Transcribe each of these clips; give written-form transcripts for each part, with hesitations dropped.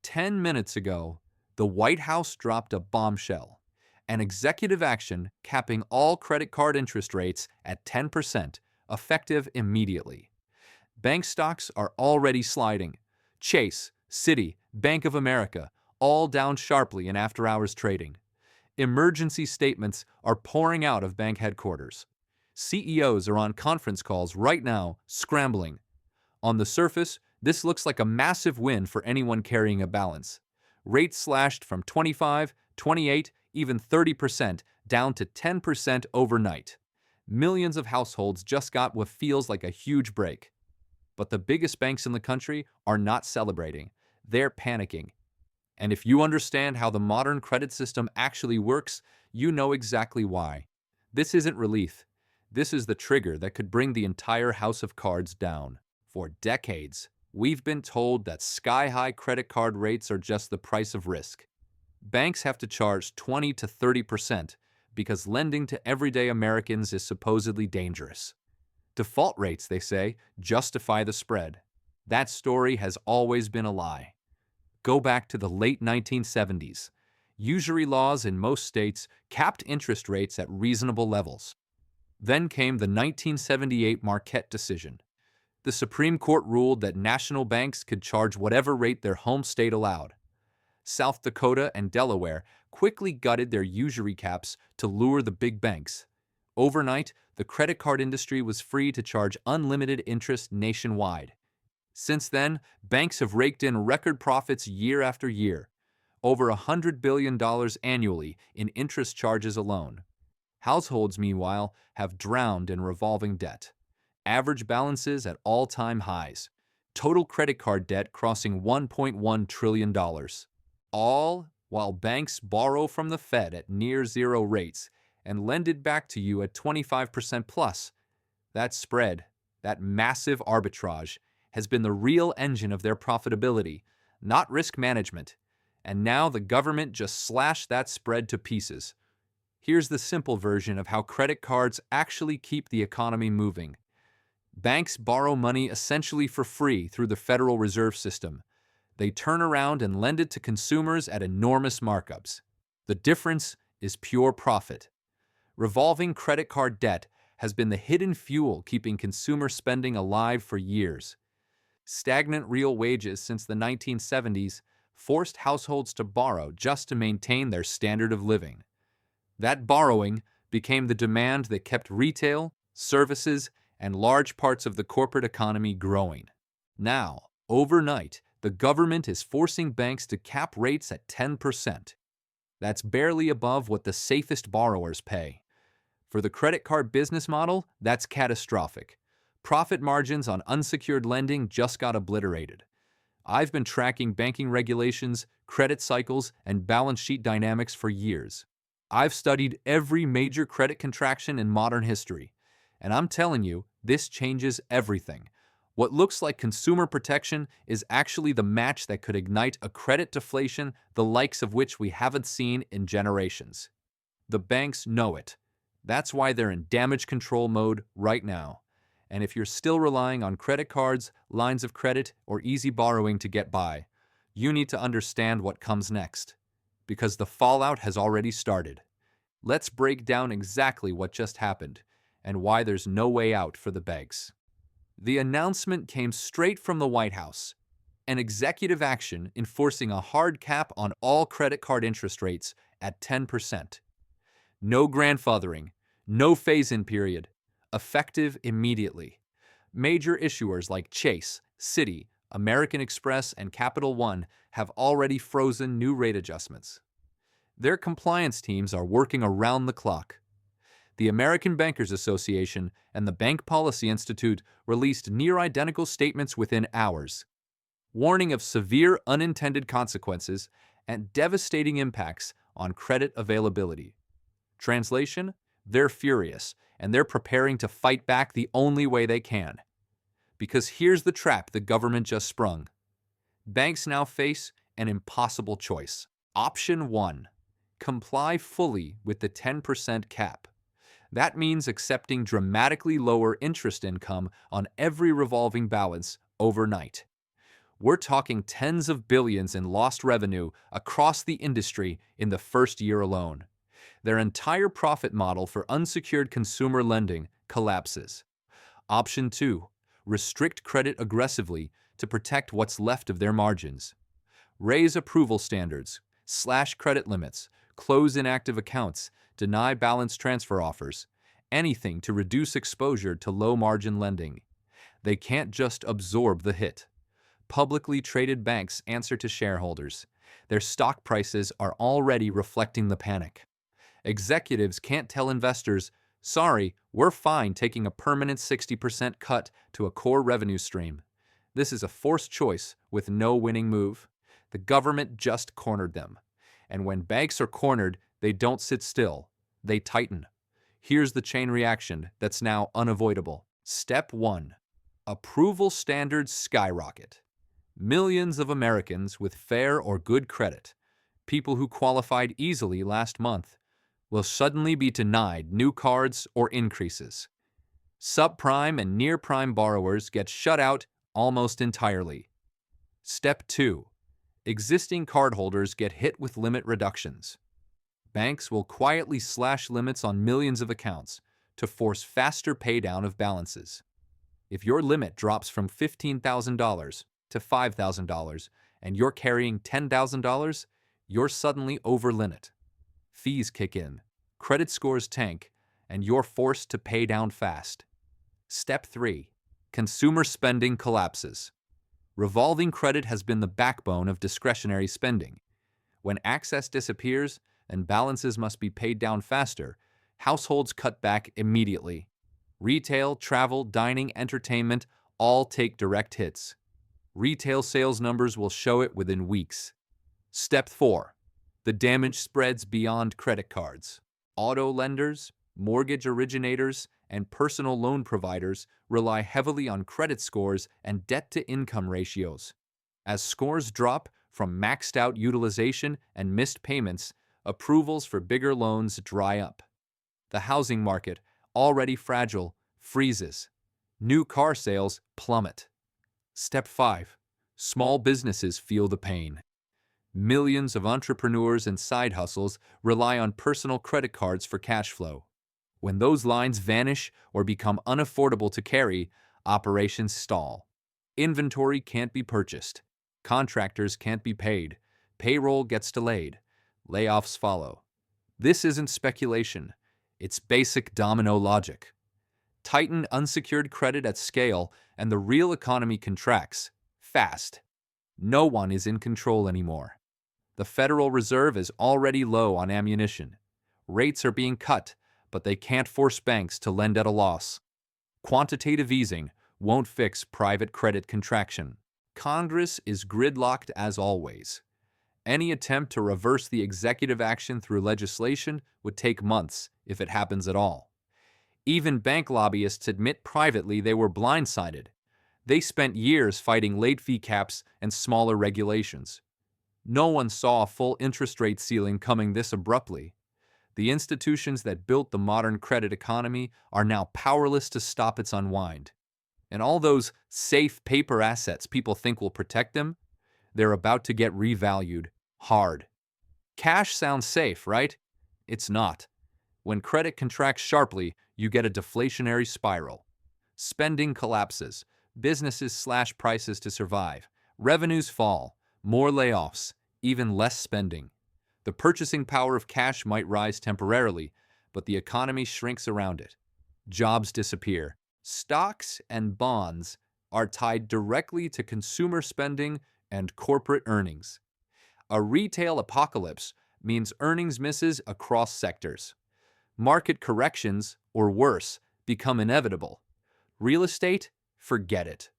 10 minutes ago, the White House dropped a bombshell, an executive action capping all credit card interest rates at 10%, effective immediately. Bank stocks are already sliding. Chase, Citi, Bank of America, all down sharply in after-hours trading. Emergency statements are pouring out of bank headquarters. CEOs are on conference calls right now, scrambling. On the surface, this looks like a massive win for anyone carrying a balance. Rates slashed from 25, 28, even 30% down to 10% overnight. Millions of households just got what feels like a huge break. But the biggest banks in the country are not celebrating. They're panicking. And if you understand how the modern credit system actually works, you know exactly why. This isn't relief. This is the trigger that could bring the entire house of cards down. For decades, we've been told that sky-high credit card rates are just the price of risk. Banks have to charge 20 to 30% because lending to everyday Americans is supposedly dangerous. Default rates, they say, justify the spread. That story has always been a lie. Go back to the late 1970s. Usury laws in most states capped interest rates at reasonable levels. Then came the 1978 Marquette decision. The Supreme Court ruled that national banks could charge whatever rate their home state allowed. South Dakota and Delaware quickly gutted their usury caps to lure the big banks. Overnight, the credit card industry was free to charge unlimited interest nationwide. Since then, banks have raked in record profits year after year, over $100 billion annually in interest charges alone. Households, meanwhile, have drowned in revolving debt. Average balances at all-time highs. Total credit card debt crossing $1.1 trillion. All while banks borrow from the Fed at near-zero rates and lend it back to you at 25% plus. That spread, that massive arbitrage, has been the real engine of their profitability, not risk management. And now the government just slashed that spread to pieces. Here's the simple version of how credit cards actually keep the economy moving. Banks borrow money essentially for free through the Federal Reserve System. They turn around and lend it to consumers at enormous markups. The difference is pure profit. Revolving credit card debt has been the hidden fuel keeping consumer spending alive for years. Stagnant real wages since the 1970s forced households to borrow just to maintain their standard of living. That borrowing became the demand that kept retail, services, and large parts of the corporate economy growing. Now, overnight, the government is forcing banks to cap rates at 10%. That's barely above what the safest borrowers pay. For the credit card business model, that's catastrophic. Profit margins on unsecured lending just got obliterated. I've been tracking banking regulations, credit cycles, and balance sheet dynamics for years. I've studied every major credit contraction in modern history, and I'm telling you, this changes everything. What looks like consumer protection is actually the match that could ignite a credit deflation the likes of which we haven't seen in generations. The banks know it. That's why they're in damage control mode right now. And if you're still relying on credit cards, lines of credit, or easy borrowing to get by, you need to understand what comes next. Because the fallout has already started. Let's break down exactly what just happened and why there's no way out for the banks. The announcement came straight from the White House. An executive action enforcing a hard cap on all credit card interest rates at 10%. No grandfathering, no phase-in period, effective immediately. Major issuers like Chase, Citi, American Express, and Capital One have already frozen new rate adjustments. Their compliance teams are working around the clock. The American Bankers Association and the Bank Policy Institute released near-identical statements within hours, warning of severe unintended consequences and devastating impacts on credit availability. Translation: they're furious, and they're preparing to fight back the only way they can. Because here's the trap the government just sprung. Banks now face an impossible choice. Option 1. Comply fully with the 10% cap. That means accepting dramatically lower interest income on every revolving balance overnight. We're talking tens of billions in lost revenue across the industry in the first year alone. Their entire profit model for unsecured consumer lending collapses. Option 2. Restrict credit aggressively to protect what's left of their margins. Raise approval standards, slash credit limits, close inactive accounts, deny balance transfer offers, anything to reduce exposure to low-margin lending. They can't just absorb the hit. Publicly traded banks answer to shareholders. Their stock prices are already reflecting the panic. Executives can't tell investors, sorry, we're fine taking a permanent 60% cut to a core revenue stream. This is a forced choice with no winning move. The government just cornered them. And when banks are cornered, they don't sit still. They tighten. Here's the chain reaction that's now unavoidable. Step 1. Approval standards skyrocket. Millions of Americans with fair or good credit, people who qualified easily last month, will suddenly be denied new cards or increases. Subprime and near-prime borrowers get shut out almost entirely. Step 2. Existing cardholders get hit with limit reductions. Banks will quietly slash limits on millions of accounts to force faster paydown of balances. If your limit drops from $15,000 to $5,000 and you're carrying $10,000, you're suddenly over limit. Fees kick in, credit scores tank, and you're forced to pay down fast. Step 3. Consumer spending collapses. Revolving credit has been the backbone of discretionary spending. When access disappears and balances must be paid down faster, households cut back immediately. Retail, travel, dining, entertainment all take direct hits. Retail sales numbers will show it within weeks. Step 4. The damage spreads beyond credit cards. Auto lenders, mortgage originators, and personal loan providers rely heavily on credit scores and debt-to-income ratios. As scores drop from maxed-out utilization and missed payments, approvals for bigger loans dry up. The housing market, already fragile, freezes. New car sales plummet. Step 5. Small businesses feel the pain. Millions of entrepreneurs and side hustles rely on personal credit cards for cash flow. When those lines vanish or become unaffordable to carry, operations stall. Inventory can't be purchased. Contractors can't be paid. Payroll gets delayed. Layoffs follow. This isn't speculation. It's basic domino logic. Tighten unsecured credit at scale, and the real economy contracts fast. No one is in control anymore. The Federal Reserve is already low on ammunition. Rates are being cut, but they can't force banks to lend at a loss. Quantitative easing won't fix private credit contraction. Congress is gridlocked as always. Any attempt to reverse the executive action through legislation would take months, if it happens at all. Even bank lobbyists admit privately they were blindsided. They spent years fighting late fee caps and smaller regulations. No one saw a full interest rate ceiling coming this abruptly. The institutions that built the modern credit economy are now powerless to stop its unwind. And all those safe paper assets people think will protect them, they're about to get revalued hard. Cash sounds safe, right? It's not. When credit contracts sharply, you get a deflationary spiral. Spending collapses. Businesses slash prices to survive. Revenues fall. More layoffs. Even less spending. The purchasing power of cash might rise temporarily, but the economy shrinks around it. Jobs disappear. Stocks and bonds are tied directly to consumer spending and corporate earnings. A retail apocalypse means earnings misses across sectors. Market corrections, or worse, become inevitable. Real estate? Forget it.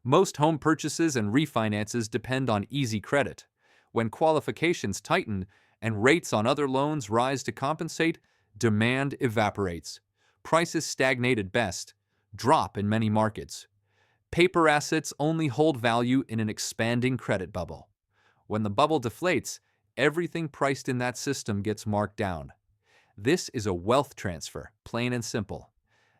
Most home purchases and refinances depend on easy credit. When qualifications tighten and rates on other loans rise to compensate, demand evaporates. Prices stagnate at best, drop in many markets. Paper assets only hold value in an expanding credit bubble. When the bubble deflates, everything priced in that system gets marked down. This is a wealth transfer, plain and simple.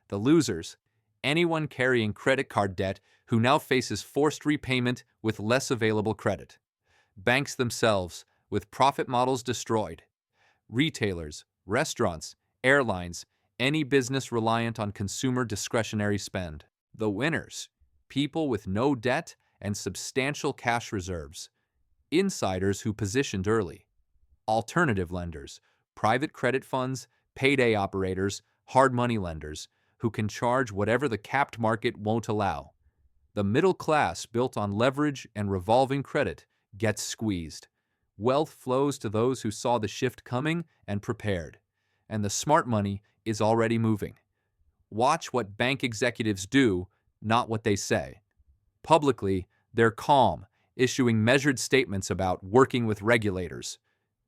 The losers, anyone carrying credit card debt who now faces forced repayment with less available credit. Banks themselves, with profit models destroyed. Retailers, restaurants, airlines, any business reliant on consumer discretionary spend. The winners, people with no debt and substantial cash reserves. Insiders who positioned early. Alternative lenders, private credit funds, payday operators, hard money lenders, who can charge whatever the capped market won't allow. The middle class, built on leverage and revolving credit, gets squeezed. Wealth flows to those who saw the shift coming and prepared. And the smart money is already moving. Watch what bank executives do, not what they say. Publicly, they're calm, issuing measured statements about working with regulators.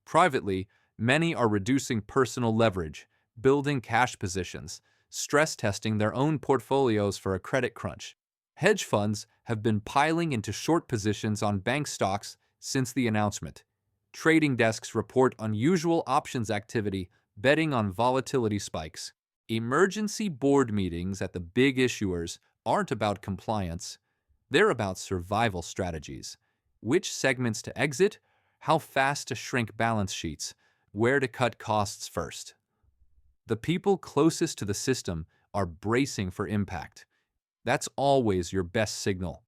Privately, many are reducing personal leverage, building cash positions, stress testing their own portfolios for a credit crunch. Hedge funds have been piling into short positions on bank stocks since the announcement. Trading desks report unusual options activity, betting on volatility spikes. Emergency board meetings at the big issuers aren't about compliance. They're about survival strategies. Which segments to exit, how fast to shrink balance sheets, where to cut costs first. The people closest to the system are bracing for impact. That's always your best signal.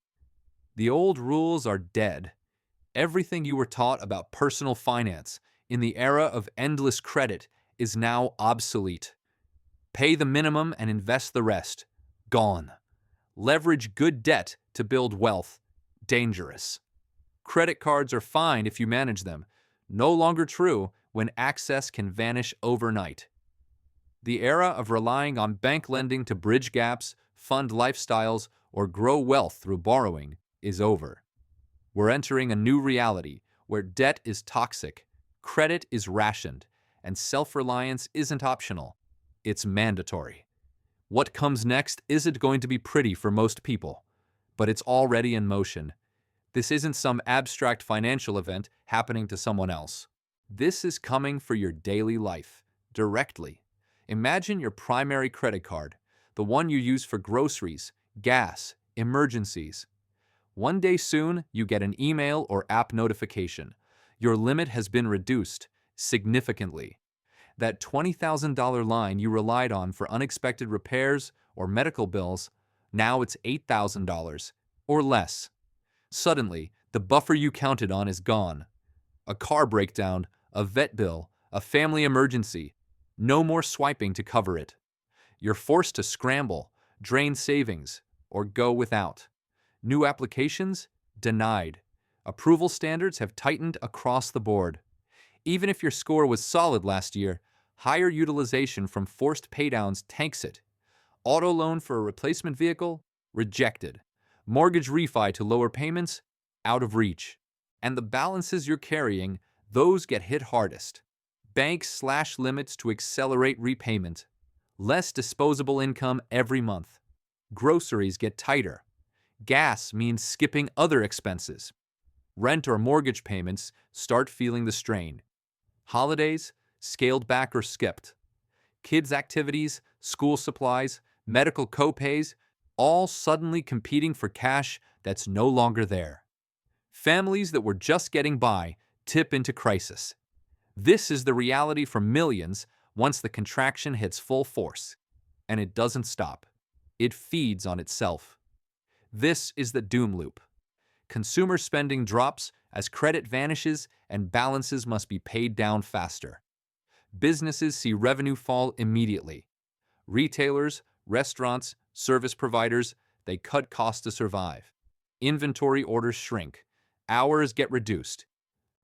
The old rules are dead. Everything you were taught about personal finance in the era of endless credit is now obsolete. Pay the minimum and invest the rest. Gone. Leverage good debt to build wealth. Dangerous. Credit cards are fine if you manage them. No longer true when access can vanish overnight. The era of relying on bank lending to bridge gaps, fund lifestyles, or grow wealth through borrowing is over. We're entering a new reality where debt is toxic, credit is rationed, and self-reliance isn't optional. It's mandatory. What comes next isn't going to be pretty for most people, but it's already in motion. This isn't some abstract financial event happening to someone else. This is coming for your daily life, directly. Imagine your primary credit card, the one you use for groceries, gas, emergencies. One day soon, you get an email or app notification. Your limit has been reduced, significantly. That $20,000 line you relied on for unexpected repairs or medical bills, now it's $8,000 or less. Suddenly, the buffer you counted on is gone. A car breakdown, a vet bill, a family emergency. No more swiping to cover it. You're forced to scramble, drain savings, or go without. New applications? Denied. Approval standards have tightened across the board. Even if your score was solid last year, higher utilization from forced paydowns tanks it. Auto loan for a replacement vehicle? Rejected. Mortgage refi to lower payments? Out of reach. And the balances you're carrying, those get hit hardest. Banks slash limits to accelerate repayment. Less disposable income every month. Groceries get tighter. Gas means skipping other expenses. Rent or mortgage payments start feeling the strain. Holidays, scaled back or skipped. Kids' activities, school supplies, medical copays, all suddenly competing for cash that's no longer there. Families that were just getting by tip into crisis. This is the reality for millions once the contraction hits full force. And it doesn't stop. It feeds on itself. This is the doom loop. Consumer spending drops as credit vanishes and balances must be paid down faster. Businesses see revenue fall immediately. Retailers, restaurants, service providers, they cut costs to survive. Inventory orders shrink. Hours get reduced.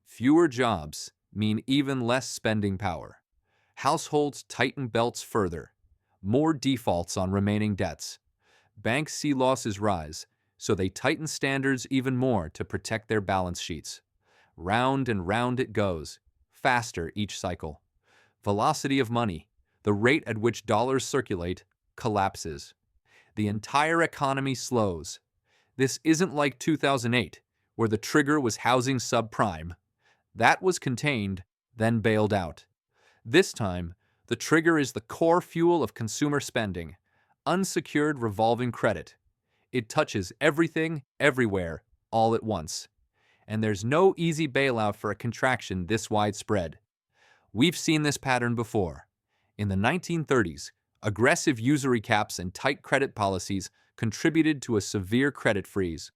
Fewer jobs mean even less spending power. Households tighten belts further. More defaults on remaining debts. Banks see losses rise, so they tighten standards even more to protect their balance sheets. Round and round it goes, faster each cycle. Velocity of money, the rate at which dollars circulate, collapses. The entire economy slows. This isn't like 2008, where the trigger was housing subprime. That was contained, then bailed out. This time, the trigger is the core fuel of consumer spending. unsecured revolving credit. It touches everything, everywhere, all at once. And there's no easy bailout for a contraction this widespread. We've seen this pattern before. In the 1930s, aggressive usury caps and tight credit policies contributed to a severe credit freeze.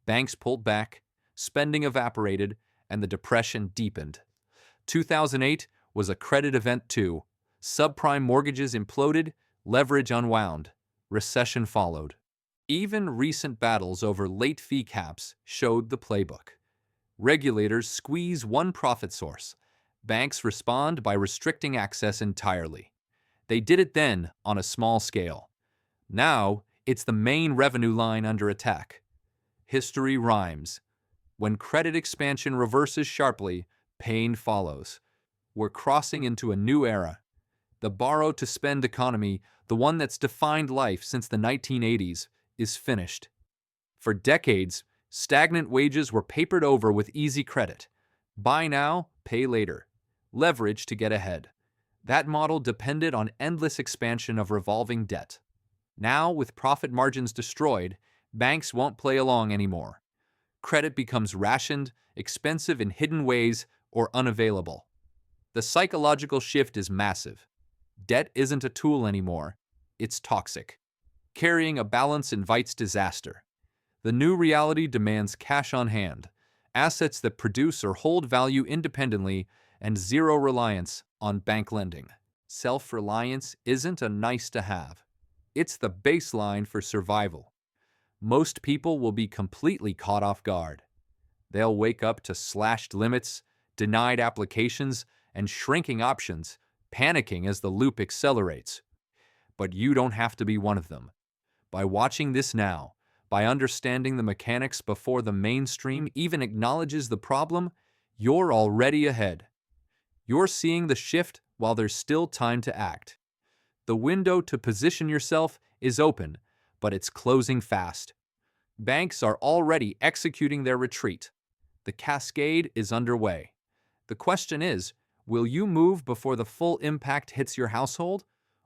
Banks pulled back, spending evaporated, and the depression deepened. 2008 was a credit event too. Subprime mortgages imploded, leverage unwound. Recession followed. Even recent battles over late fee caps showed the playbook. Regulators squeeze one profit source. Banks respond by restricting access entirely. They did it then on a small scale. Now, it's the main revenue line under attack. History rhymes. When credit expansion reverses sharply, pain follows. We're crossing into a new era. The borrow-to-spend economy, the one that's defined life since the 1980s, is finished. For decades, stagnant wages were papered over with easy credit. Buy now, pay later. Leverage to get ahead. That model depended on endless expansion of revolving debt. Now, with profit margins destroyed, banks won't play along anymore. Credit becomes rationed, expensive in hidden ways, or unavailable. The psychological shift is massive. Debt isn't a tool anymore. It's toxic. Carrying a balance invites disaster. The new reality demands cash on hand, assets that produce or hold value independently, and zero reliance on bank lending. Self-reliance isn't a nice-to-have. It's the baseline for survival. Most people will be completely caught off guard. They'll wake up to slashed limits, denied applications, and shrinking options, panicking as the loop accelerates. But you don't have to be one of them. By watching this now, by understanding the mechanics before the mainstream even acknowledges the problem, you're already ahead. You're seeing the shift while there's still time to act. The window to position yourself is open, but it's closing fast. Banks are already executing their retreat. The cascade is underway. The question is, will you move before the full impact hits your household,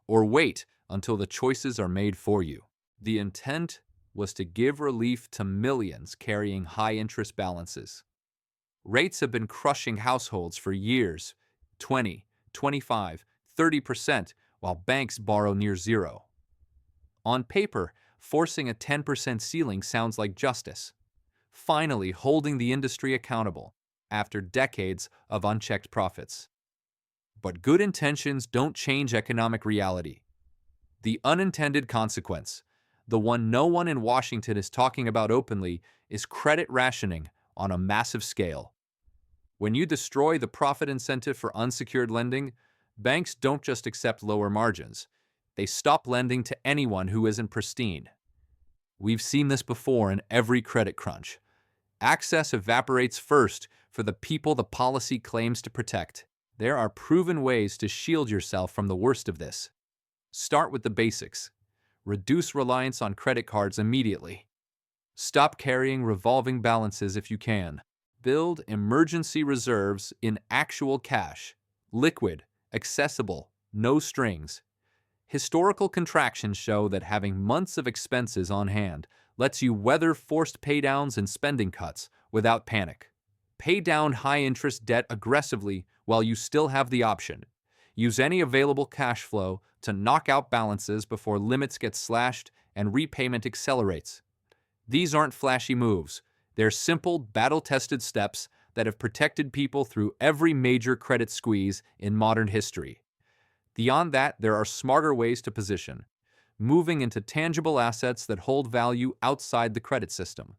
or wait until the choices are made for you? The intent was to give relief to millions carrying high-interest balances. Rates have been crushing households for years, 20, 25, 30%, while banks borrow near zero. On paper, forcing a 10% ceiling sounds like justice. Finally holding the industry accountable after decades of unchecked profits. But good intentions don't change economic reality. The unintended consequence, the one no one in Washington is talking about openly, is credit rationing on a massive scale. When you destroy the profit incentive for unsecured lending, banks don't just accept lower margins. They stop lending to anyone who isn't pristine. We've seen this before in every credit crunch. Access evaporates first for the people the policy claims to protect. There are proven ways to shield yourself from the worst of this. Start with the basics. Reduce reliance on credit cards immediately. Stop carrying revolving balances if you can. Build emergency reserves in actual cash, liquid, accessible, no strings. Historical contractions show that having months of expenses on hand lets you weather forced paydowns and spending cuts without panic. Pay down high-interest debt aggressively while you still have the option. Use any available cash flow to knock out balances before limits get slashed and repayment accelerates. These aren't flashy moves. They're simple, battle-tested steps that have protected people through every major credit squeeze in modern history. Beyond that, there are smarter ways to position, moving into tangible assets that hold value outside the credit system,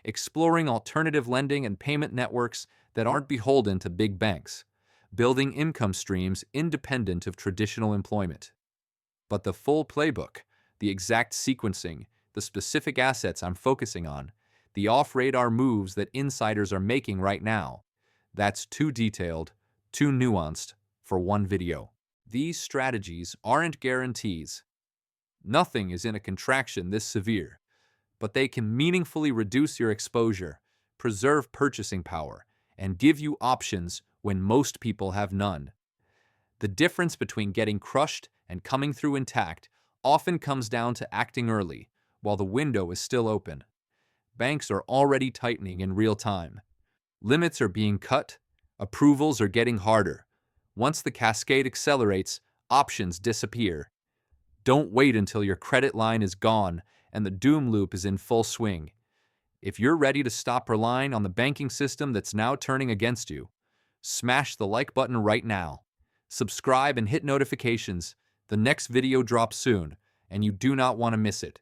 exploring alternative lending and payment networks that aren't beholden to big banks, building income streams independent of traditional employment. But the full playbook, the exact sequencing, the specific assets I'm focusing on, the off-radar moves that insiders are making right now, that's too detailed, too nuanced for one video. These strategies aren't guarantees. Nothing is in a contraction this severe, but they can meaningfully reduce your exposure, preserve purchasing power, and give you options when most people have none. The difference between getting crushed and coming through intact often comes down to acting early while the window is still open. Banks are already tightening in real time. Limits are being cut, approvals are getting harder. Once the cascade accelerates, options disappear. Don't wait until your credit line is gone and the doom loop is in full swing. If you're ready to stop relying on the banking system that's now turning against you, smash the like button right now. Subscribe and hit notifications. The next video drops soon, and you do not want to miss it.